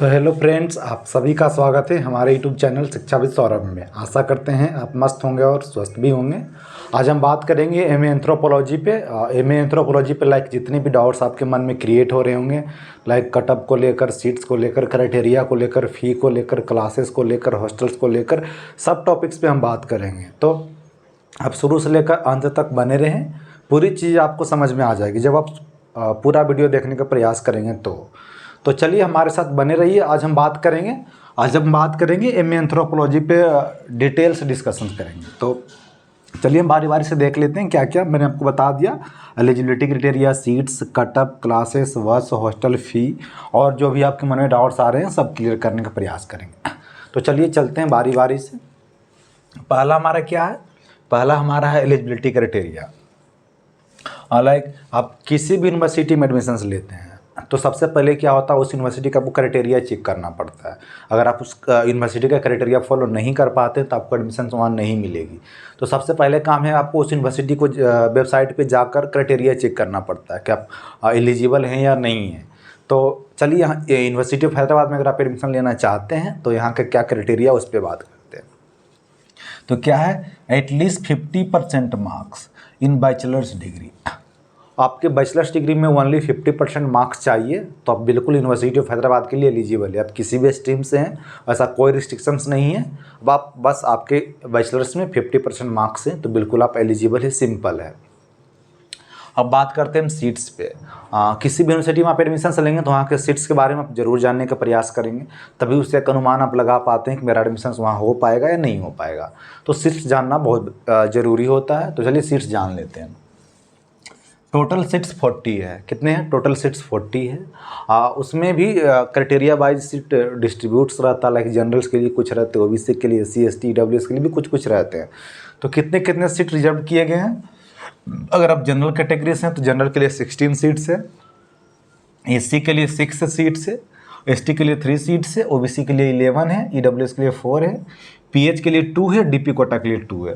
तो hello friends, आप सभी का स्वागत है हमारे यूट्यूब चैनल शिक्षाविद सौरभ में। आशा करते हैं आप मस्त होंगे और स्वस्थ भी होंगे। आज हम बात करेंगे एमए एंथ्रोपोलॉजी पे। एमए एंथ्रोपोलॉजी पे जितने भी डाउट्स आपके मन में क्रिएट हो रहे होंगे, कटअप को लेकर, सीट्स को लेकर, क्राइटेरिया को लेकर, फ़ी को लेकर, क्लासेस को लेकर, हॉस्टल्स को लेकर, सब टॉपिक्स पर हम बात करेंगे। तो आप शुरू से लेकर अंत तक बने रहें, पूरी चीज़ आपको समझ में आ जाएगी जब आप पूरा वीडियो देखने का प्रयास करेंगे। तो चलिए हमारे साथ बने रहिए। आज हम बात करेंगे एमए एंथ्रोपोलॉजी पे, डिटेल्स डिस्कशन करेंगे। तो चलिए हम बारी बारी से देख लेते हैं क्या क्या मैंने आपको बता दिया। Eligibility criteria, seats, cutoff, classes, बस, हॉस्टल फ़ी और जो भी आपके मन में डाउट्स आ रहे हैं सब क्लियर करने का प्रयास करेंगे। तो चलिए चलते हैं बारी बारी से। पहला हमारा क्या है? पहला हमारा है एलिजिबिलिटी क्राइटेरिया। आप किसी भी यूनिवर्सिटी में एडमिशन्स लेते हैं तो सबसे पहले क्या होता है, उस यूनिवर्सिटी का आपको क्राइटेरिया चेक करना पड़ता है। अगर आप उस यूनिवर्सिटी का क्राइटेरिया फॉलो नहीं कर पाते तो आपको एडमिशन वहाँ नहीं मिलेगी। तो सबसे पहले काम है आपको उस यूनिवर्सिटी को वेबसाइट पे जाकर क्राइटेरिया चेक करना पड़ता है कि आप एलिजिबल हैं या नहीं हैं। तो चलिए यहाँ यूनिवर्सिटी ऑफ हैदराबाद में अगर आप एडमिशन लेना चाहते हैं तो यहाँ का क्या क्राइटेरिया उस पर बात करते हैं। तो क्या है, at least 50% marks in bachelors degree. आपके बैचलर्स डिग्री में ओनली 50% मार्क्स चाहिए तो आप बिल्कुल यूनिवर्सिटी ऑफ हैदराबाद के लिए एलिजिबल है। आप किसी भी स्ट्रीम से हैं, ऐसा कोई रिस्ट्रिक्शंस नहीं है। अब आप बस आपके बैचलर्स में 50% मार्क्स हैं तो बिल्कुल आप एलिजिबल है, सिंपल है। अब बात करते हैं हम सीट्स पे। किसी भी यूनिवर्सिटी में आप एडमिशन लेंगे तो वहाँ के सीट्स के बारे में आप जरूर जानने का प्रयास करेंगे, तभी उससे एक अनुमान आप लगा पाते हैं कि मेरा एडमिशन वहाँ हो पाएगा या नहीं हो पाएगा। तो सीट्स जानना बहुत ज़रूरी होता है। तो चलिए सीट्स जान लेते हैं। टोटल सीट्स 40 है। कितने हैं? टोटल सीट्स 40 है। उसमें भी क्राइटेरिया वाइज सीट डिस्ट्रीब्यूट्स रहता है। जनरल्स के लिए कुछ रहते हैं, ओबीसी के लिए, SC ST EWS के लिए भी कुछ रहते हैं। तो कितने कितने सीट रिजर्व किए गए हैं? अगर आप जनरल कैटेगरी से हैं तो जनरल के लिए 16 सीट्स है, SC के लिए 6 सीट्स है, ST के लिए 3 सीट्स है, OBC के लिए 11 है, EWS के लिए 4 है, PH के लिए 2 है, DP कोटा के लिए 2 है।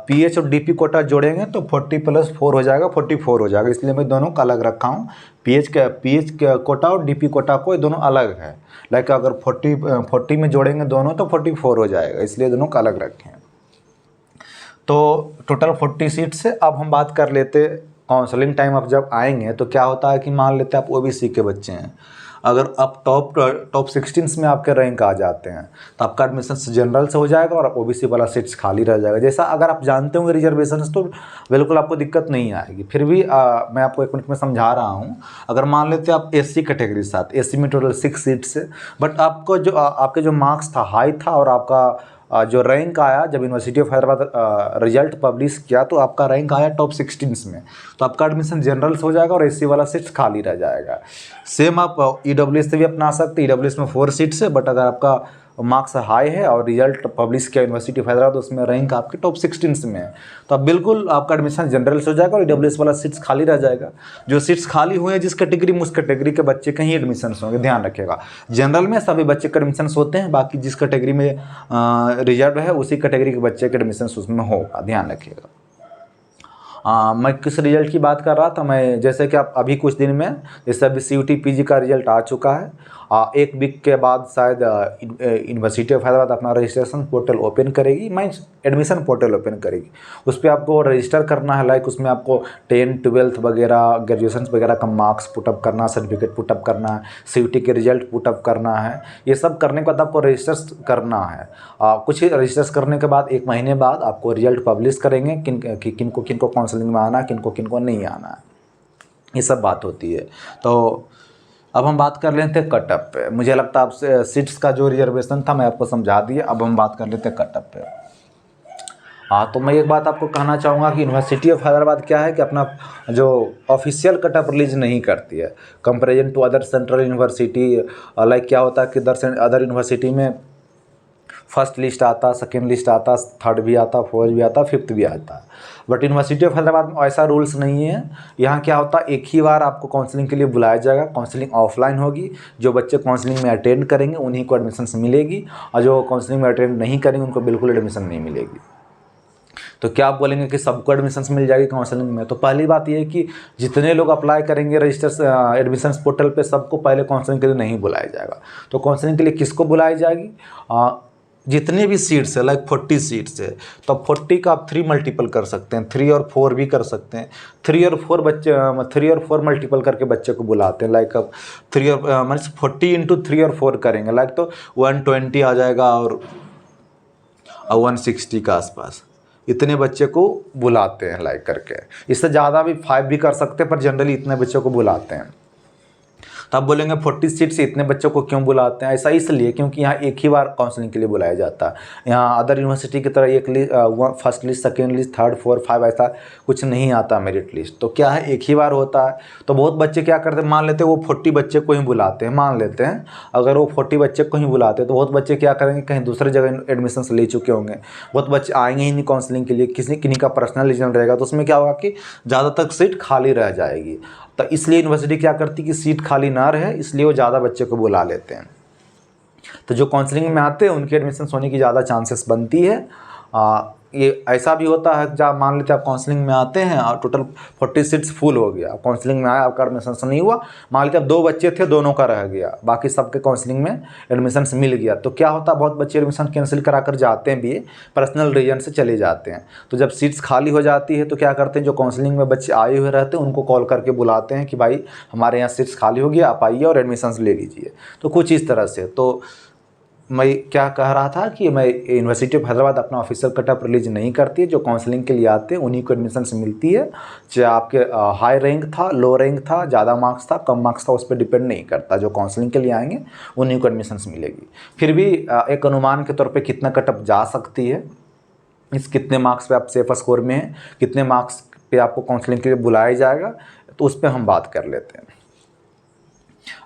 PH और DP कोटा जोड़ेंगे तो 40 + 4 हो जाएगा, 44 हो जाएगा। इसलिए मैं दोनों का अलग रखा हूँ। PH कोटा और DP कोटा को दोनों अलग है। अगर 40 में जोड़ेंगे दोनों तो 44 हो जाएगा, इसलिए दोनों का अलग रखें। तो टोटल 40 सीट से अब हम बात कर लेते काउंसलिंग टाइम। अब जब आएंगे तो क्या होता है कि मान लेते हैं आप OBC के बच्चे हैं, अगर आप टॉप 16 में आपके रैंक आ जाते हैं तो आपका एडमिशन जनरल से हो जाएगा और OBC वाला सीट्स खाली रह जाएगा। जैसा अगर आप जानते होंगे रिजर्वेशन तो बिल्कुल आपको दिक्कत नहीं आएगी। फिर भी मैं आपको 1 मिनट में समझा रहा हूँ। अगर मान लेते हैं आप SC कैटेगरी साथ, SC में टोटल 6 सीट्स है, बट आपको जो आपके जो मार्क्स था हाई था और आपका जो रैंक आया, जब university of Hyderabad result publish किया तो आपका रैंक आया टॉप 16 में, तो आपका एडमिशन जनरल से हो जाएगा और SC वाला सीट्स खाली रह जाएगा। सेम आप EWS से भी अपना सकते हैं। EWS में 4 सीट्स है, बट अगर आपका मार्क्स हाई है और रिजल्ट पब्लिश किया यूनिवर्सिटी ऑफ हैदराबाद तो उसमें रैंक आपके टॉप 16 में है, तो आप बिल्कुल आपका एडमिशन जनरल से हो जाएगा और EWS वाला सीट्स खाली रह जाएगा। जो सीट्स खाली हुए हैं जिस कैटेगरी में, उस कैटेगरी के बच्चे के ही एडमिशन होंगे, ध्यान रखिएगा। जनरल में सभी बच्चे के एडमिशन होते हैं, बाकी जिस कैटेगरी में रिजर्व है उसी कैटेगरी के बच्चे के एडमिशन उसमें होगा, ध्यान रखिएगा। मैं किस रिजल्ट की बात कर रहा था? मैं जैसे कि आप अभी कुछ दिन में, जैसे अभी CUT PG का रिजल्ट आ चुका है, 1 वीक के बाद शायद यूनिवर्सिटी ऑफ हैदराबाद अपना रजिस्ट्रेशन पोर्टल ओपन करेगी, एडमिशन पोर्टल ओपन करेगी। उस पर आपको रजिस्टर करना है। उसमें आपको 10, 12 वगैरह, ग्रेजुएशन वगैरह का मार्क्स पुटअप करना, सर्टिफिकेट पुटअप करना है, CUT के रिजल्ट पुटअप करना है। ये सब करने के बाद आपको रजिस्टर करना है। कुछ रजिस्टर करने के बाद 1 महीने बाद आपको रिजल्ट पब्लिश करेंगे किनको किनको काउंसलिंग में आना, किनको किनको नहीं आना है, ये सब बात होती है। तो अब हम बात कर लेते हैं कटअप पे। मुझे लगता है आपसे सीट्स का जो रिजर्वेशन था मैं आपको समझा दिया। अब हम बात कर लेते हैं कटअप पे। तो मैं एक बात आपको कहना चाहूँगा कि यूनिवर्सिटी ऑफ हैदराबाद क्या है कि अपना जो ऑफिशियल कटअप रिलीज नहीं करती है comparison to other central university. क्या होता है कि अदर यूनिवर्सिटी में फर्स्ट लिस्ट आता, सेकेंड लिस्ट आता, थर्ड भी आता, फोर्थ भी आता, फिफ्थ भी आता। बट यूनिवर्सिटी ऑफ हैदराबाद में ऐसा रूल्स नहीं है। यहाँ क्या होता है, एक ही बार आपको काउंसलिंग के लिए बुलाया जाएगा। काउंसलिंग ऑफलाइन होगी। जो बच्चे काउंसलिंग में अटेंड करेंगे उन्हीं को एडमिशन मिलेगी, और जो काउंसलिंग में अटेंड नहीं करेंगे उनको बिल्कुल एडमिशन नहीं मिलेगी। तो क्या आप बोलेंगे कि सबको एडमिशन्स मिल जाएगी काउंसलिंग में? तो पहली बात ये है कि जितने लोग अप्लाई करेंगे रजिस्टर एडमिशन्स पोर्टल पे, सबको पहले काउंसलिंग के लिए नहीं बुलाया जाएगा। तो काउंसलिंग के लिए किसको बुलाई जाएगी? जितने भी सीट्स है, लाइक 40 सीट्स है, तो 40 का आप 3 मल्टीपल कर सकते हैं, 3 और 4 भी कर सकते हैं। 3 और 4 मल्टीपल करके बच्चे को बुलाते हैं। लाइक अब 3 और मीन्स 40 इंटू 3 और 4 करेंगे, लाइक तो 120 आ जाएगा और 160 के आसपास इतने बच्चे को बुलाते हैं लाइक करके। इससे ज़्यादा भी 5 भी कर सकते हैं, पर जनरली इतने बच्चों को बुलाते हैं। तो आप बोलेंगे 40 सीट से इतने बच्चों को क्यों बुलाते हैं? ऐसा इसलिए क्योंकि यहाँ एक ही बार काउंसलिंग के लिए बुलाया जाता है। यहाँ अदर यूनिवर्सिटी की तरह एक list, first list, second list, third, fourth, 5 ऐसा कुछ नहीं आता मेरिट लिस्ट। तो क्या है, एक ही बार होता है। तो बहुत बच्चे क्या करते हैं, मान लेते हैं वो 40 बच्चे को ही बुलाते हैं, मान लेते हैं अगर वो 40 बच्चे को ही बुलाते हैं, तो बहुत बच्चे क्या करेंगे, कहीं दूसरे जगह एडमिशन ले चुके होंगे, बहुत बच्चे आएंगे ही नहीं काउंसलिंग के लिए, किन्हीं का पर्सनल रीजन रहेगा, तो उसमें क्या होगा कि ज़्यादातर सीट खाली रह जाएगी। तो इसलिए यूनिवर्सिटी क्या करती है कि सीट खाली ना रहे, इसलिए वो ज़्यादा बच्चे को बुला लेते हैं। तो जो काउंसलिंग में आते हैं उनके एडमिशन होने की ज़्यादा चांसेस बनती है। ये ऐसा भी होता है जब मान लेते हैं आप काउंसलिंग में आते हैं और टोटल 40 सीट्स फुल हो गया, काउंसलिंग में आया, आपका एडमिशन नहीं हुआ, मान लेते हैं 2 बच्चे थे, दोनों का रह गया, बाकी सबके काउंसलिंग में एडमिशन मिल गया। तो क्या होता है, बहुत बच्चे एडमिशन कैंसिल करा कर जाते हैं भी, पर्सनल रीजन से चले जाते हैं। तो जब सीट्स खाली हो जाती है तो क्या करते हैं, जो काउंसलिंग में बच्चे आए हुए रहते हैं उनको कॉल करके बुलाते हैं कि भाई हमारे यहाँ सीट्स खाली हो गया, आप आइए और एडमिशन ले लीजिए। तो कुछ इस तरह से। तो मैं क्या कह रहा था कि मैं यूनिवर्सिटी ऑफ हैदराबाद अपना ऑफिशियल कट ऑफ रिलीज नहीं करती है, जो काउंसलिंग के लिए आते हैं उन्हीं को एडमिशन मिलती है। चाहे आपके हाई रैंक था, लो रैंक था, ज़्यादा मार्क्स था, कम मार्क्स था, उस पर डिपेंड नहीं करता। जो काउंसलिंग के लिए आएंगे उन्हीं को एडमिशन मिलेगी। फिर भी एक अनुमान के तौर पर कितना कट ऑफ जा सकती है, इस कितने मार्क्स पे आप सेफ स्कोर में हैं, कितने मार्क्स पे आपको काउंसलिंग के लिए बुलाया जाएगा, तो उस पर हम बात कर लेते हैं।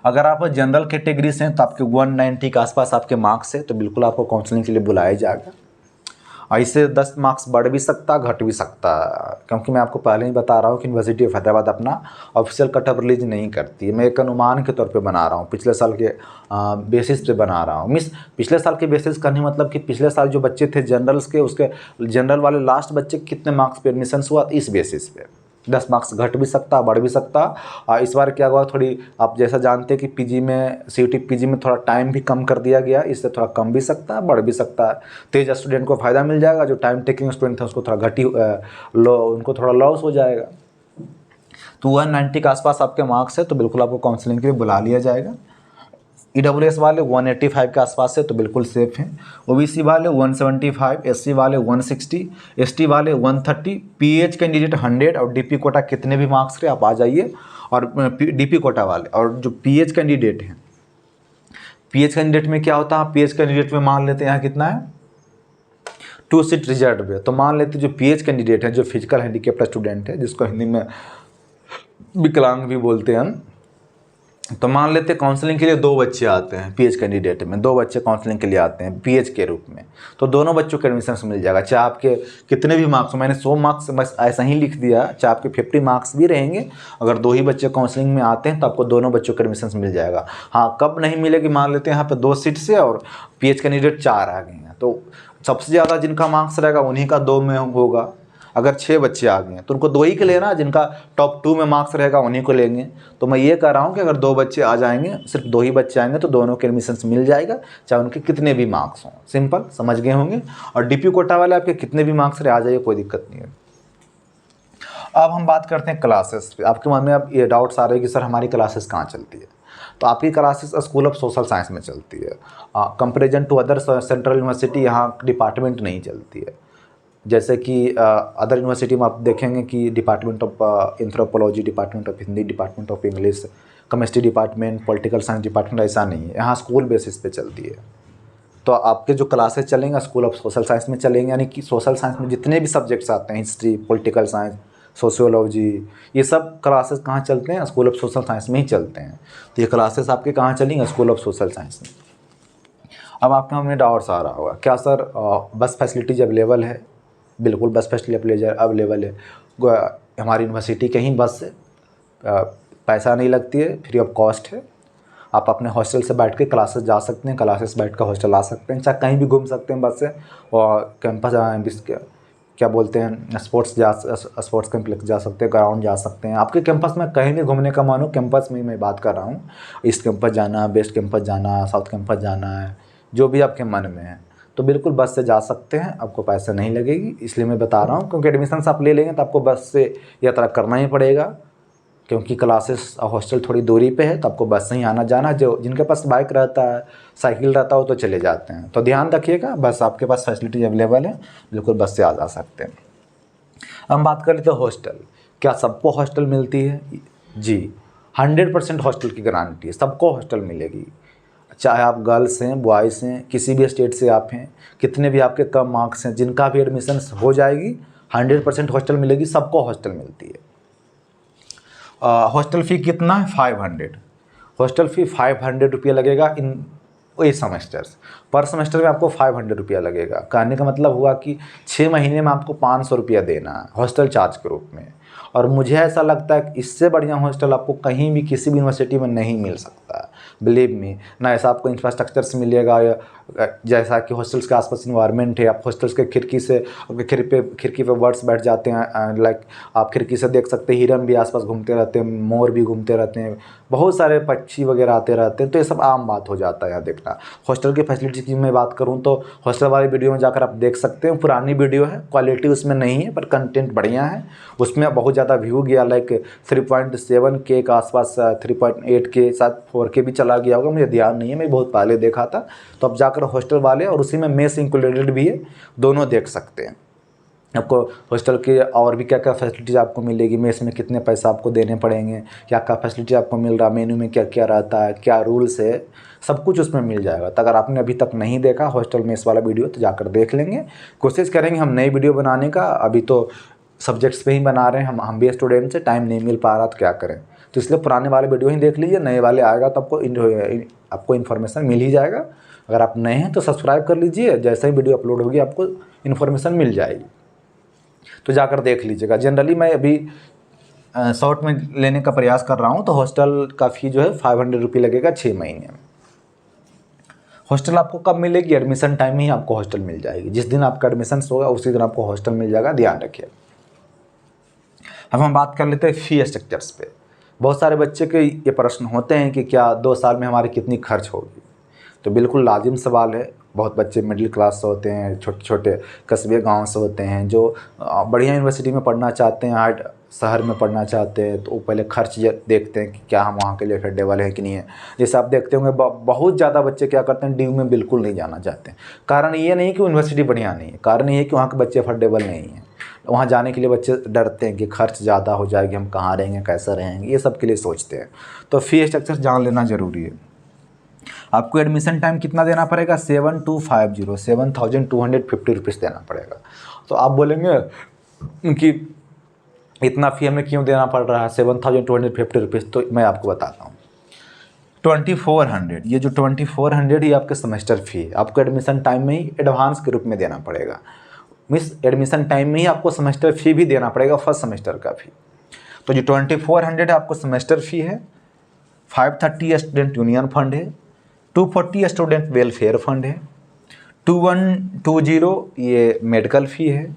अगर आप जनरल कैटेगरी से हैं तो आपके 190 के आसपास आपके मार्क्स है, तो बिल्कुल आपको काउंसलिंग के लिए बुलाया जाएगा। इससे 10 मार्क्स बढ़ भी सकता, घट भी सकता, क्योंकि मैं आपको पहले ही बता रहा हूँ कि यूनिवर्सिटी ऑफ हैदराबाद अपना ऑफिशियल कट ऑफ रिलीज नहीं करती है। मैं एक अनुमान के तौर पे बना रहा हूँ, पिछले साल के बेसिस पे बना रहा हूँ। पिछले साल के बेसिस करने मतलब कि पिछले साल जो बच्चे थे जनरल्स के, उसके जनरल वाले लास्ट बच्चे कितने मार्क्स पे एडमिशन हुआ, इस बेसिस पे 10 मार्क्स घट भी सकता, बढ़ भी सकता। इस बार क्या हुआ, थोड़ी आप जैसा जानते हैं कि पीजी में, सीयूटी पीजी में थोड़ा टाइम भी कम कर दिया गया, इससे थोड़ा कम भी सकता है, बढ़ भी सकता है। तेज स्टूडेंट को फ़ायदा मिल जाएगा, जो टाइम टेकिंग स्टूडेंट था उसको थोड़ा उनको थोड़ा लॉस हो जाएगा। तो 190 के आसपास आपके मार्क्स है तो बिल्कुल आपको काउंसलिंग के लिए बुला लिया जाएगा। EWS वाले 185 के आसपास है तो बिल्कुल सेफ़ हैं। OBC वाले 175, SC वाले 160, ST वाले 130, PH कैंडिडेट 100 और DP कोटा कितने भी मार्क्स रहे आप आ जाइए। और DP कोटा वाले और जो PH कैंडिडेट हैं, PH कैंडिडेट में क्या होता है, PH कैंडिडेट में मान लेते हैं यहाँ कितना है, 2 सीट रिजर्व है। तो मान लेते जो PH कैंडिडेट है, जो फिजिकल हैंडीकेप्ड स्टूडेंट है, जिसको हिंदी में विकलांग भी बोलते हैं, तो मान लेते काउंसलिंग के लिए 2 बच्चे आते हैं, PH कैंडिडेट में 2 बच्चे काउंसलिंग के लिए आते हैं PH के रूप में, तो दोनों बच्चों को एडमिशन मिल जाएगा, चाहे आपके कितने भी मार्क्स हो। मैंने 100 मार्क्स बस ऐसा ही लिख दिया, चाहे आपके 50 मार्क्स भी रहेंगे, अगर 2 ही बच्चे काउंसलिंग में आते हैं तो आपको दोनों बच्चों को एडमिशन मिल जाएगा। हाँ, कब नहीं मिलेगी, मान लेते हैं यहाँ पर 2 सीट से और PH कैंडिडेट 4 आ गए हैं, तो सबसे ज़्यादा जिनका मार्क्स रहेगा उन्हीं का 2 में होगा। अगर 6 बच्चे आ गए हैं तो उनको 2 ही के लेना, जिनका टॉप 2 में मार्क्स रहेगा उन्हीं को लेंगे। तो मैं ये कह रहा हूँ कि अगर 2 बच्चे आ जाएंगे, सिर्फ 2 ही बच्चे आएंगे तो दोनों के एडमिशन मिल जाएगा, चाहे उनके कितने भी मार्क्स हों। सिंपल, समझ गए होंगे। और DP कोटा वाले आपके कितने भी मार्क्स रहे आ जाइए, कोई दिक्कत नहीं है। अब हम बात करते हैं क्लासेस पे। आपके मन में अब ये डाउट्स आ रहे हैं कि सर हमारी क्लासेस कहाँ चलती है। तो आपकी classes school of social science में चलती है। Comparison to other central university यहाँ डिपार्टमेंट नहीं चलती है। जैसे कि अदर यूनिवर्सिटी में आप देखेंगे कि department of anthropology, department of Hindi, department of English, chemistry department, political science department, ऐसा नहीं है। यहाँ स्कूल बेसिस पे चलती है। तो आपके जो क्लासेस चलेंगे स्कूल ऑफ सोशल साइंस में चलेंगे, यानी कि सोशल साइंस में जितने भी सब्जेक्ट्स आते हैं, हिस्ट्री, पॉलिटिकल साइंस, सोशियोलॉजी, ये सब क्लासेस कहाँ चलते हैं, स्कूल ऑफ सोशल साइंस में ही चलते हैं। तो ये क्लासेस आपके कहाँ चलेंगे, स्कूल ऑफ सोशल साइंस में। अब आपके मन में डाउट्स आ रहा होगा, क्या सर बस फैसिलिटीज अवेलेबल है? बिल्कुल बस फैसिलिटी अवेलेबल है। हमारी यूनिवर्सिटी के ही बस से पैसा नहीं लगती है, फ्री ऑफ कॉस्ट है। आप अपने हॉस्टल से बैठ के क्लासेस जा सकते हैं, क्लासेस बैठ कर हॉस्टल आ सकते हैं, चाहे कहीं भी घूम सकते हैं बस से। और कैंपस क्या बोलते हैं, स्पोर्ट्स कम्प्लेक्स जा सकते हैं, ग्राउंड जा सकते हैं। आपके कैंपस में कहीं भी घूमने का मन हो, कैंपस में मैं बात कर रहा हूँ, ईस्ट कैंपस जाना है, वेस्ट कैंपस जाना है, साउथ कैंपस जाना है, जो भी आपके मन में है, तो बिल्कुल बस से जा सकते हैं, आपको पैसा नहीं लगेगी। इसलिए मैं बता रहा हूँ, क्योंकि एडमिशन आप ले लेंगे तो आपको बस से यात्रा करना ही पड़ेगा, क्योंकि क्लासेस हॉस्टल थोड़ी दूरी पे है, तो आपको बस से ही आना जाना। जो जिनके पास बाइक रहता है, साइकिल रहता हो, तो चले जाते हैं। तो ध्यान रखिएगा, बस आपके पास फैसिलिटी अवेलेबल है, बिल्कुल बस से आ जा सकते हैं। हम बात कर लेते हैं हॉस्टल। क्या सबको हॉस्टल मिलती है? जी, 100% हॉस्टल की गारंटी है, सबको हॉस्टल मिलेगी। चाहे आप गर्ल्स हैं, बॉयज़ हैं, किसी भी स्टेट से आप हैं, कितने भी आपके कम मार्क्स हैं, जिनका भी एडमिशन हो जाएगी, 100% हॉस्टल मिलेगी, सबको हॉस्टल मिलती है। हॉस्टल फ़ी कितना है? 500। हॉस्टल फ़ी 500 रुपया लगेगा इन 8 सेमेस्टर्स। पर सेमेस्टर में आपको 500 रुपया लगेगा। कहने का मतलब हुआ कि 6 महीने में आपको 500 रुपया देना है हॉस्टल चार्ज के रूप में। और मुझे ऐसा लगता है कि इससे बढ़िया हॉस्टल आपको कहीं भी किसी भी यूनिवर्सिटी में नहीं मिल सकता है, बिलीव मी। ना ऐसा आपको इंफ्रास्ट्रक्चर से मिलेगा, या जैसा कि हॉस्टल्स के आसपास इन्वायरमेंट है, आप हॉस्टल्स के खिड़की पे बर्ड्स बैठ जाते हैं, लाइक आप खिड़की से देख सकते हैं, हिरन भी आसपास घूमते रहते हैं, मोर भी घूमते रहते हैं, बहुत सारे पक्षी वगैरह आते रहते हैं। तो ये सब आम बात हो जाता है यहाँ देखना। हॉस्टल की फैसिलिटी की मैं बात करूँ तो हॉस्टल वाली वीडियो में जाकर आप देख सकते हैं, पुरानी वीडियो है, क्वालिटी उसमें नहीं है, पर कंटेंट बढ़िया है। उसमें बहुत ज़्यादा व्यू गया, लाइक 3.7K के आसपास, 3.8K, शायद 4K भी चला गया होगा, मुझे ध्यान नहीं है, मैं बहुत पहले देखा था। तो अब जाकर हॉस्टल वाले, और उसी में मेस इंक्लूडेड भी है, दोनों देख सकते हैं। आपको हॉस्टल के और भी क्या क्या फैसिलिटीज़ आपको मिलेगी, मेस में कितने पैसा आपको देने पड़ेंगे, क्या क्या फैसिलिटी आपको मिल रहा है, मेन्यू में क्या क्या रहता है, क्या रूल्स है, सब कुछ उसमें मिल जाएगा। तो अगर आपने अभी तक नहीं देखा हॉस्टल मेस वाला वीडियो, तो जाकर देख लेंगे। कोशिश करेंगे हम नई वीडियो बनाने का, अभी तो सब्जेक्ट्स पे ही बना रहे हैं, हम भी स्टूडेंट से, टाइम नहीं मिल पा रहा, तो क्या करें। तो इसलिए पुराने वाले वीडियो ही देख लीजिए, नए वाले आएगा तो आपको इन्फॉर्मेशन मिल ही जाएगा। अगर आप नए हैं तो सब्सक्राइब कर लीजिए, जैसे ही वीडियो अपलोड होगी आपको इन्फॉर्मेशन मिल जाएगी, तो जाकर देख लीजिएगा। जनरली मैं अभी शॉर्ट में लेने का प्रयास कर रहा हूँ। तो हॉस्टल का फ़ी जो है 500 रुपये लगेगा 6 महीने में। हॉस्टल आपको कब मिलेगी? एडमिशन टाइम में ही आपको हॉस्टल मिल जाएगी। जिस दिन आपका एडमिशन होगा उसी दिन आपको हॉस्टल मिल जाएगा, ध्यान रखिए। अब हम बात कर लेते हैं फ़ी स्ट्रक्चर्स पे। बहुत सारे बच्चे के ये प्रश्न होते हैं कि क्या 2 साल में हमारी कितनी खर्च होगी। तो बिल्कुल लाजिम सवाल है। बहुत बच्चे मिडिल क्लास से होते हैं, छोटे छोटे कस्बे गांव से होते हैं, जो बढ़िया यूनिवर्सिटी में पढ़ना चाहते हैं, हार्ड शहर में पढ़ना चाहते हैं, तो वो पहले खर्च देखते हैं कि क्या हम वहाँ के लिए अफोर्डेबल है कि नहीं है। जैसे आप देखते होंगे बहुत ज़्यादा बच्चे क्या करते हैं, ड्यू में बिल्कुल नहीं जाना चाहते हैं। कारण ये नहीं कि यूनिवर्सिटी बढ़िया नहीं है, कारण ये है कि वहाँ के बच्चे अफोर्डेबल नहीं हैं। वहाँ जाने के लिए बच्चे डरते हैं कि खर्च ज़्यादा हो जाएगी, हम कहाँ रहेंगे, कैसा रहेंगे, ये सब के लिए सोचते हैं। तो फ़ी स्ट्रक्चर जान लेना ज़रूरी है। आपको एडमिशन टाइम कितना देना पड़ेगा? 7,250 रुपीज़ देना पड़ेगा। तो आप बोलेंगे कि इतना फ़ी हमें क्यों देना पड़ रहा है 7,250 रुपीज़? तो मैं आपको बताता हूँ। 2400, ये जो 2400 ही आपके सेमेस्टर फ़ी है, आपको एडमिशन टाइम में ही एडवांस के रूप में देना पड़ेगा। एडमिशन टाइम में ही आपको सेमेस्टर फ़ी भी देना पड़ेगा, फर्स्ट सेमेस्टर का फ़ी। तो जो 2400 है आपको सेमेस्टर फ़ी है, 530 स्टूडेंट यूनियन फंड है, 240 स्टूडेंट वेलफेयर फंड है, 2120 ये मेडिकल फ़ी है,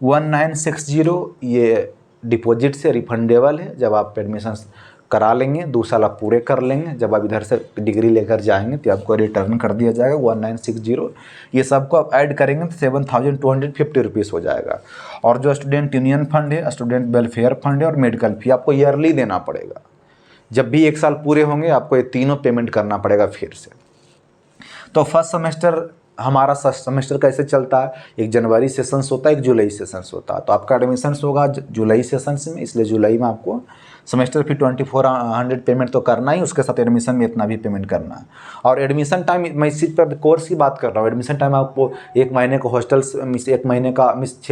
1960 ये डिपॉजिट से रिफंडेबल है। जब आप एडमिशन करा लेंगे, 2 साल आप पूरे कर लेंगे, जब आप इधर से डिग्री लेकर जाएंगे तो आपको रिटर्न कर दिया जाएगा 1960। ये सबको आप ऐड करेंगे तो 7,250 रुपीज़ हो जाएगा। और जो स्टूडेंट यूनियन फंड है, स्टूडेंट वेलफेयर फंड है और मेडिकल फ़ी आपको ईयरली देना पड़ेगा। जब भी 1 साल पूरे होंगे आपको ये तीनों पेमेंट करना पड़ेगा फिर से। तो फर्स्ट सेमेस्टर हमारा सेमेस्टर कैसे चलता है? एक जनवरी सेशंस होता है, एक जुलाई सेशंस होता है। तो आपका एडमिशन्स होगा जुलाई सेशंस में, इसलिए जुलाई में आपको सेमेस्टर फी 2400 पेमेंट तो करना ही, उसके साथ एडमिशन में इतना भी पेमेंट करना है। और एडमिशन टाइम, मैं इस चीज़ पर कोर्स की बात कर रहा हूँ। एडमिशन टाइम आपको 1 महीने का हॉस्टल 6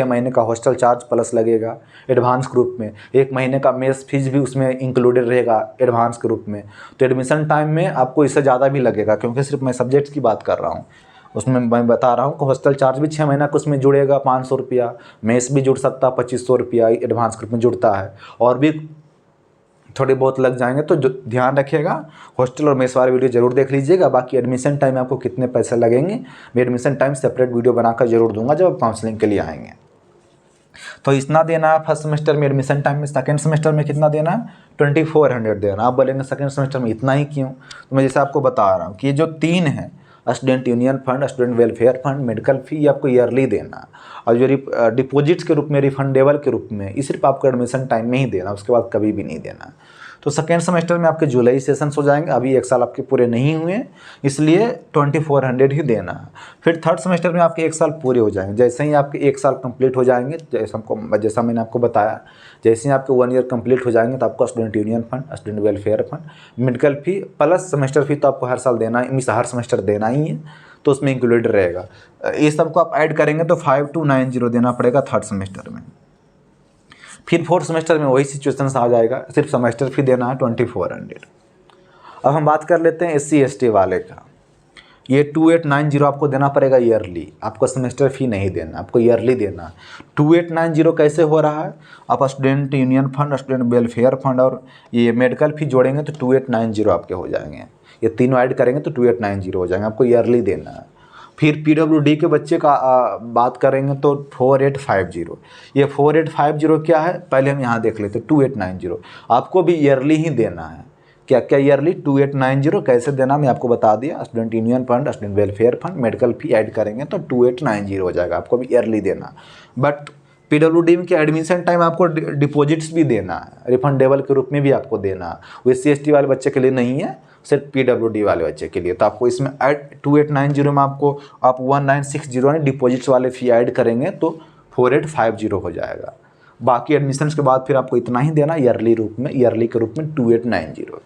महीने का हॉस्टल चार्ज प्लस लगेगा एडवांस ग्रुप में, 1 महीने का मेस फीस भी उसमें इंक्लूडेड रहेगा एडवांस के रूप में। तो एडमिशन टाइम में आपको इससे ज़्यादा भी लगेगा, क्योंकि सिर्फ मैं सब्जेक्ट्स की बात कर रहा हूँ। उसमें मैं बता रहा हूँ कि हॉस्टल चार्ज भी 6 महीना का उसमें जुड़ेगा 500 रुपया, मेस भी जुड़ सकता है 2500 रुपया एडवांस ग्रुप में जुड़ता है, और भी थोड़े बहुत लग जाएंगे। तो ध्यान रखिएगा, हॉस्टल और मेस वाले वीडियो जरूर देख लीजिएगा। बाकी एडमिशन टाइम में आपको कितने पैसे लगेंगे, मैं एडमिशन टाइम सेपरेट वीडियो बनाकर जरूर दूंगा जब आप काउंसलिंग के लिए आएंगे। तो इतना देना है फर्स्ट सेमेस्टर में एडमिशन टाइम में। सेकंड सेमेस्टर में कितना देना है? 2400 देना। आप बोलेंगे सेकंड सेमेस्टर में इतना ही क्यों? तो मैं जैसे आपको बता रहा हूँ कि ये जो 3 है, student union fund, student welfare fund, medical fee, ये आपको ईयरली देना है। और जो डिपॉजिट्स के रूप में, रिफंडेबल के रूप में, ये सिर्फ आपको एडमिशन टाइम में ही देना, उसके बाद कभी भी नहीं देना। तो सेकेंड सेमेस्टर में आपके जुलाई सेशंस हो जाएंगे, अभी 1 साल आपके पूरे नहीं हुए, इसलिए 2400 ही देना है। फिर थर्ड सेमेस्टर में आपके 1 साल पूरे हो जाएंगे। जैसे ही आपके 1 साल कंप्लीट हो जाएंगे, जैसा मैंने आपको बताया, जैसे ही आपके 1 ईयर कंप्लीट हो जाएंगे तो आपको student union fund, student welfare fund, medical fee plus semester fee तो आपको हर साल देना है, हर सेमेस्टर देना ही है, तो उसमें इंक्लूडेड रहेगा। ये सबको आप ऐड करेंगे तो 5290 देना पड़ेगा थर्ड सेमेस्टर में। फिर फोर्थ सेमेस्टर में वही सिचुएशन आ जाएगा, सिर्फ सेमेस्टर फी देना है 2400। अब हम बात कर लेते हैं SC ST वाले का। ये 2890 आपको देना पड़ेगा ईयरली, आपको सेमेस्टर फ़ी नहीं देना, आपको ईयरली देना। 2890 कैसे हो रहा है? आप student union fund, student welfare fund और ये मेडिकल फ़ी जोड़ेंगे तो 2890 आपके हो जाएंगे। ये तीनों ऐड करेंगे तो 2890 हो जाएंगे, आपको ईयरली देना है। फिर PWD के बच्चे का बात करेंगे तो 4850। ये 4850 क्या है? पहले हम यहाँ देख लेते हैं। 2890 आपको भी ईयरली ही देना है। क्या क्या ईयरली? 2890 कैसे देना मैं आपको बता दिया। Student union fund, student welfare fund, medical fee add करेंगे तो 2890 हो जाएगा, आपको भी ईयरली देना। बट PWD के एडमिशन टाइम आपको डिपॉजिट्स भी देना है, रिफंडेबल के रूप में भी आपको देना है। वो SC ST वाले बच्चे के लिए नहीं है, सिर्फ PWD वाले बच्चे के लिए। तो आपको इसमें ऐड 2890 में आपको आप 1960 डिपॉजिट्स वाले फ़ी ऐड करेंगे तो 4850 हो जाएगा। बाकी एडमिशन के बाद फिर आपको इतना ही देना ईयरली के रूप में 2890।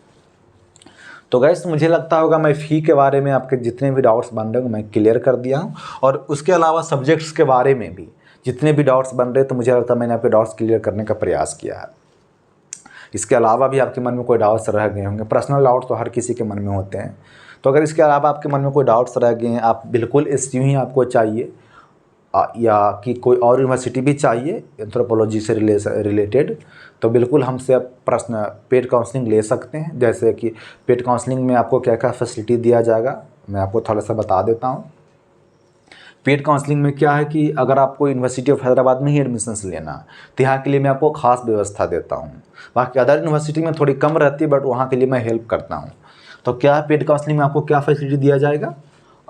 तो गाइस मुझे लगता होगा मैं फ़ी के बारे में आपके जितने भी डाउट्स बन रहे हैं मैं क्लियर कर दिया हूँ। और उसके अलावा सब्जेक्ट्स के बारे में भी जितने भी डाउट्स बन रहे हैं तो मुझे लगता है मैंने आपके डाउट्स क्लियर करने का प्रयास किया है। इसके अलावा भी आपके मन में कोई डाउट्स रह गए होंगे, पर्सनल डाउट्स तो हर किसी के मन में होते हैं। तो अगर इसके अलावा आपके मन में कोई डाउट्स रह गए हैं, आप बिल्कुल SU ही आपको चाहिए या कि कोई और यूनिवर्सिटी भी चाहिए एंथ्रोपोलॉजी से रिलेटेड, तो बिल्कुल हमसे आप प्रश्न पेड काउंसलिंग ले सकते हैं। जैसे कि पेड काउंसलिंग में आपको क्या क्या फैसिलिटी दिया जाएगा मैं आपको थोड़ा सा बता देता हूँ। पेड काउंसलिंग में क्या है कि अगर आपको यूनिवर्सिटी ऑफ हैदराबाद में ही एडमिशन्स लेना तो यहाँ के लिए मैं आपको ख़ास व्यवस्था देता हूँ। बाकी अदर यूनिवर्सिटी में थोड़ी कम रहती है, बट वहाँ के लिए मैं हेल्प करता हूँ। तो क्या है, पेड काउंसलिंग में आपको क्या फैसिलिटी दिया जाएगा?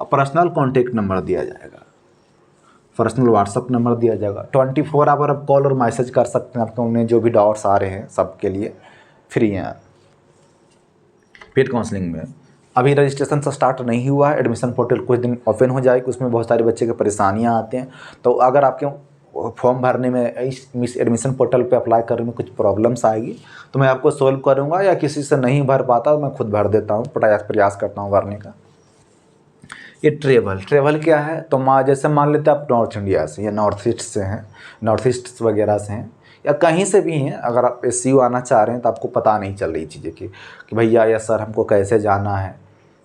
पर्सनल कॉन्टेक्ट नंबर दिया जाएगा, पर्सनल व्हाट्सअप नंबर दिया जाएगा। 24 आवर आप कॉल और मैसेज कर सकते हैं। आपको उन्हें जो भी डाउट्स आ रहे हैं सबके लिए फ्री हैं पेड काउंसलिंग में। अभी रजिस्ट्रेशन से स्टार्ट नहीं हुआ है, एडमिशन पोर्टल कुछ दिन ओपन हो जाएगी, उसमें बहुत सारे बच्चे की परेशानियां आते हैं। तो अगर आपके फॉर्म भरने में इस एडमिशन पोर्टल पे अप्लाई करने में कुछ प्रॉब्लम्स आएगी तो मैं आपको सोल्व करूंगा, या किसी से नहीं भर पाता तो मैं खुद भर देता हूँ, प्रयास करता हूँ भरने का। ये ट्रेवल क्या है? तो जैसे मान लेते हैं आप नॉर्थ इंडिया से या नॉर्थ ईस्ट से हैं, नॉर्थ ईस्ट वगैरह से हैं या कहीं से भी हैं, अगर आप SU आना चाह रहे हैं तो आपको पता नहीं चल रही चीज़ें कि भैया या सर हमको कैसे जाना है,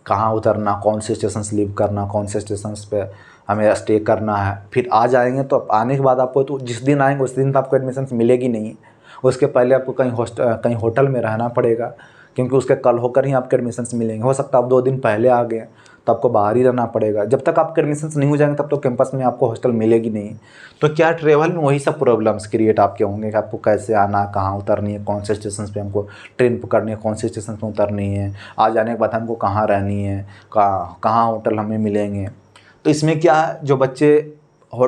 कहाँ उतरना, कौन से स्टेशन से लीव करना, कौन से स्टेशन पे हमें स्टे करना है। फिर आ जाएंगे तो आने के बाद आपको तो जिस दिन आएंगे उस दिन तो आपको एडमिशन मिलेगी नहीं, उसके पहले आपको कहीं होटल में रहना पड़ेगा, क्योंकि उसके कल होकर ही आपके एडमिशन मिलेंगे। हो सकता है आप 2 दिन पहले आ गए तो आपको बाहर ही रहना पड़ेगा। जब तक आपके एडमिशन नहीं हो जाएंगे तब तो कैंपस में आपको हॉस्टल मिलेगी नहीं। तो क्या ट्रेवल में वही सब प्रॉब्लम्स क्रिएट आपके होंगे कि आपको कैसे आना, कहाँ उतरनी है, कौन से स्टेशन पे हमको ट्रेन पकड़नी है, कौन से स्टेशन पे उतरनी है, आ जाने के बाद हमको कहाँ रहनी है, कहाँ होटल हमें मिलेंगे। तो इसमें क्या है, जो बच्चे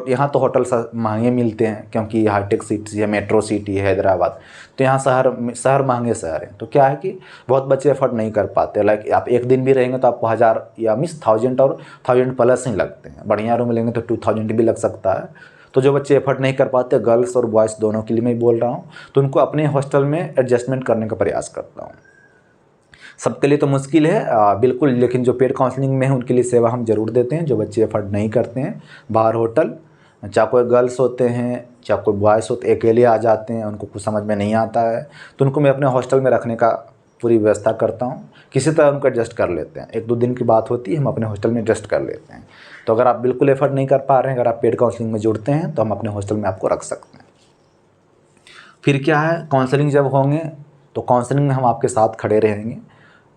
यहाँ तो होटल महंगे मिलते हैं क्योंकि हाईटेक सिटी है, मेट्रो सिटी है हैदराबाद, तो यहाँ शहर महंगे शहर हैं। तो क्या है कि बहुत बच्चे एफर्ट नहीं कर पाते। लाइक आप एक दिन भी रहेंगे तो आपको 1000 या 1000 और 1000 प्लस ही लगते हैं। बढ़िया रूम लेंगे तो 2000 भी लग सकता है। तो जो बच्चे एफर्ट नहीं कर पाते, गर्ल्स और बॉयज़ दोनों के लिए मैं बोल रहा हूँ, तो उनको अपने हॉस्टल में एडजस्टमेंट करने का प्रयास करता हूँ। सबके लिए तो मुश्किल है बिल्कुल, लेकिन जो पेड काउंसलिंग में है उनके लिए सेवा हम ज़रूर देते हैं। जो बच्चे एफर्ट नहीं करते हैं बाहर होटल, चाहे कोई गर्ल्स होते हैं चाहे कोई बॉयज़ होते, अकेले आ जाते हैं, उनको कुछ समझ में नहीं आता है, तो उनको मैं अपने हॉस्टल में रखने का पूरी व्यवस्था करता हूँ। किसी तरह उनको एडजस्ट कर लेते हैं, 1-2 दिन की बात होती है, हम अपने हॉस्टल में एडजस्ट कर लेते हैं। तो अगर आप बिल्कुल एफर्ट नहीं कर पा रहे हैं, अगर आप पेड काउंसलिंग में जुड़ते हैं तो हम अपने हॉस्टल में आपको रख सकते हैं। फिर क्या है, काउंसलिंग जब होंगे तो काउंसलिंग में हम आपके साथ खड़े रहेंगे।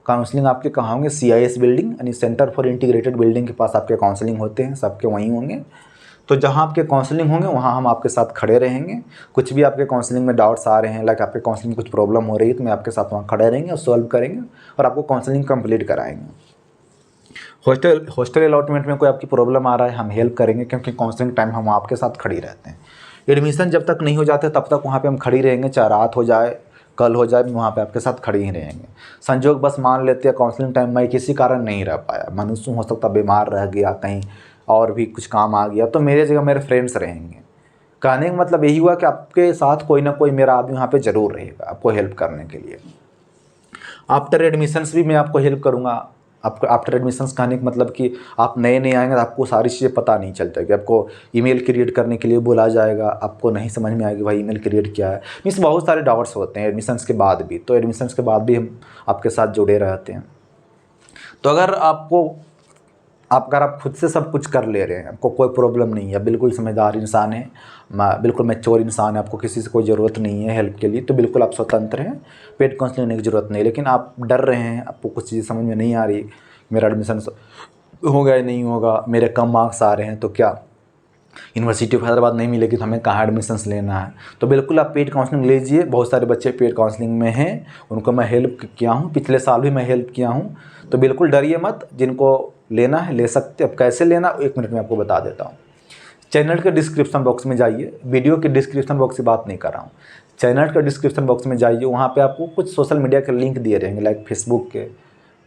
काउंसलिंग आपके कहाँ होंगे? CIS बिल्डिंग यानी सेंटर फॉर इंटीग्रेटेड बिल्डिंग के पास आपके काउंसलिंग होते हैं, सबके वहीं होंगे। तो जहाँ आपके काउंसलिंग होंगे वहाँ हम आपके साथ खड़े रहेंगे। कुछ भी आपके काउंसलिंग में डाउट्स आ रहे हैं, लाइक आपके काउंसलिंग में कुछ प्रॉब्लम हो रही है, तो मैं आपके साथ वहाँ खड़े रहेंगे और सॉल्व करेंगे और आपको काउंसलिंग कंप्लीट कराएंगे। हॉस्टल अलॉटमेंट में कोई आपकी प्रॉब्लम आ रहा है, हम हेल्प करेंगे, क्योंकि काउंसलिंग टाइम हम आपके साथ खड़ी रहते हैं। एडमिशन जब तक नहीं हो जाते तब तक वहाँ पे हम खड़ी रहेंगे, चाहे रात हो जाए कल हो जाए, वहाँ पे आपके साथ खड़ी ही रहेंगे। संजोग बस मान लेते हैं काउंसलिंग टाइम में किसी कारण नहीं रह पाया, मनुष्य हो सकता बीमार रह गया, कहीं और भी कुछ काम आ गया, तो मेरे जगह मेरे फ्रेंड्स रहेंगे। कहने का मतलब यही हुआ कि आपके साथ कोई ना कोई मेरा आदमी वहाँ पे ज़रूर रहेगा आपको हेल्प करने के लिए। आफ्टर एडमिशन्स भी मैं आपको हेल्प करूँगा। आपको आफ्टर एडमिशन्स कहने का मतलब कि आप नए नए आएंगे तो आपको सारी चीज़ें पता नहीं चलता कि आपको ईमेल क्रिएट करने के लिए बोला जाएगा, आपको नहीं समझ में आएगी भाई ईमेल क्रिएट क्या है। मीन्स बहुत सारे डाउट्स होते हैं एडमिशन्स के बाद भी, तो एडमिशन्स के बाद भी हम आपके साथ जुड़े रहते हैं। तो अगर आप खुद से सब कुछ कर ले रहे हैं, आपको कोई प्रॉब्लम नहीं है, बिल्कुल समझदार इंसान है, बिल्कुल मैच्योर इंसान है, आपको किसी से कोई ज़रूरत नहीं है हेल्प के लिए, तो बिल्कुल आप स्वतंत्र हैं, पेड काउंसलिंग लेने की ज़रूरत नहीं। लेकिन आप डर रहे हैं, आपको कुछ चीज़ें समझ में नहीं आ रही, मेरा एडमिशन होगा या नहीं होगा, मेरे कम मार्क्स आ रहे हैं तो क्या यूनिवर्सिटी ऑफ हैदराबाद नहीं मिलेगी तो हमें कहाँ एडमिशन्स लेना है, तो बिल्कुल आप पेड काउंसलिंग लीजिए। बहुत सारे बच्चे पेड काउंसलिंग में हैं, उनको मैं हेल्प किया हूँ, पिछले साल भी मैं हेल्प किया हूँ, तो बिल्कुल डरिए मत। जिनको लेना है ले सकते। अब कैसे लेना 1 मिनट में आपको बता देता हूँ। चैनल के डिस्क्रिप्शन बॉक्स में जाइए, वीडियो के डिस्क्रिप्शन बॉक्स की बात नहीं कर रहा हूँ, चैनल के डिस्क्रिप्शन बॉक्स में जाइए, वहाँ पे आपको कुछ सोशल मीडिया के लिंक दिए रहेंगे, लाइक फेसबुक के,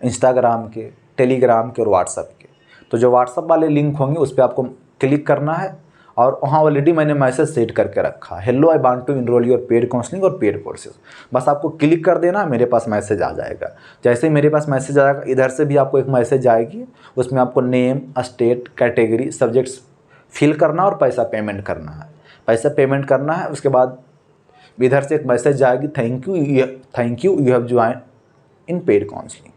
इंस्टाग्राम के, टेलीग्राम के और व्हाट्सअप के। तो जो व्हाट्सअप वाले लिंक होंगे उस पर आपको क्लिक करना है और वहाँ ऑलरेडी मैंने मैसेज सेट करके रखा है, hello I want to enrol your paid counselling और पेड कोर्सेज। बस आपको क्लिक कर देना, मेरे पास मैसेज आ जाएगा। जैसे ही मेरे पास मैसेज आएगा, इधर से भी आपको एक मैसेज आएगी, उसमें आपको name, state, category, subjects fill करना और पैसा पेमेंट करना है। पैसा पेमेंट करना है, उसके बाद इधर से एक मैसेज आएगी, thank you you have join in paid counselling.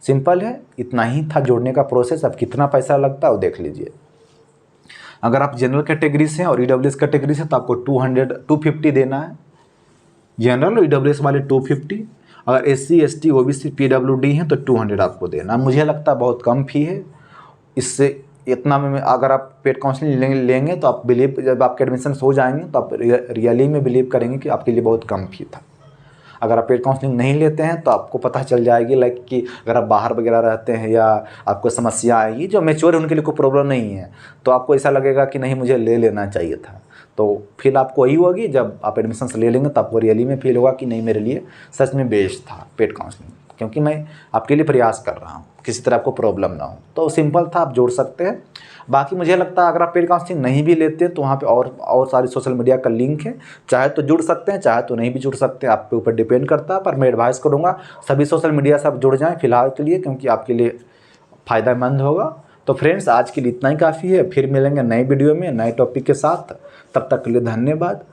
Simple है, इतना ही था जोड़ने का प्रोसेस। अब कितना पैसा लगता है वो देख लीजिए। अगर आप जनरल कैटेगरी से हैं और ईडब्ल्यूएस कैटेगरी से तो आपको 250 देना है, जनरल और ईडब्ल्यूएस वाले 250। अगर एससी, एसटी, ओबीसी, पीडब्ल्यूडी हैं तो 200 आपको देना। मुझे लगता है बहुत कम फी है। इससे इतना में अगर आप पेड काउंसलिंग लेंगे तो आप बिलीव, जब आपके एडमिशन हो जाएंगे तो आप रियली में बिलीव करेंगे कि आपके लिए बहुत कम फी था। अगर आप पेड काउंसलिंग नहीं लेते हैं तो आपको पता चल जाएगी, लाइक कि अगर आप बाहर वगैरह रहते हैं या आपको समस्या आएगी, जो मैच्योर है उनके लिए कोई प्रॉब्लम नहीं है, तो आपको ऐसा लगेगा कि नहीं मुझे ले लेना चाहिए था। तो फील आपको वही होगी, जब आप एडमिशन ले लेंगे तो आपको रियली में फील होगा कि नहीं मेरे लिए सच में बेस्ट था पेड काउंसलिंग, क्योंकि मैं आपके लिए प्रयास कर रहा हूँ, किसी तरह आपको प्रॉब्लम ना हो। तो सिंपल था, आप जोड़ सकते हैं। बाकी मुझे लगता है अगर आप पेड काउंसलिंग नहीं भी लेते हैं तो वहाँ पे और सारी सोशल मीडिया का लिंक है, चाहे तो जुड़ सकते हैं, चाहे तो नहीं भी जुड़ सकते हैं, आपके ऊपर डिपेंड करता है। पर मैं एडवाइस करूँगा सभी सोशल मीडिया से आप जुड़ जाएँ फिलहाल के लिए, क्योंकि आपके लिए फ़ायदेमंद होगा। तो फ्रेंड्स, आज के लिए इतना ही काफ़ी है। फिर मिलेंगे नए वीडियो में नए टॉपिक के साथ। तब तक के लिए धन्यवाद,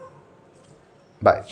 बाय।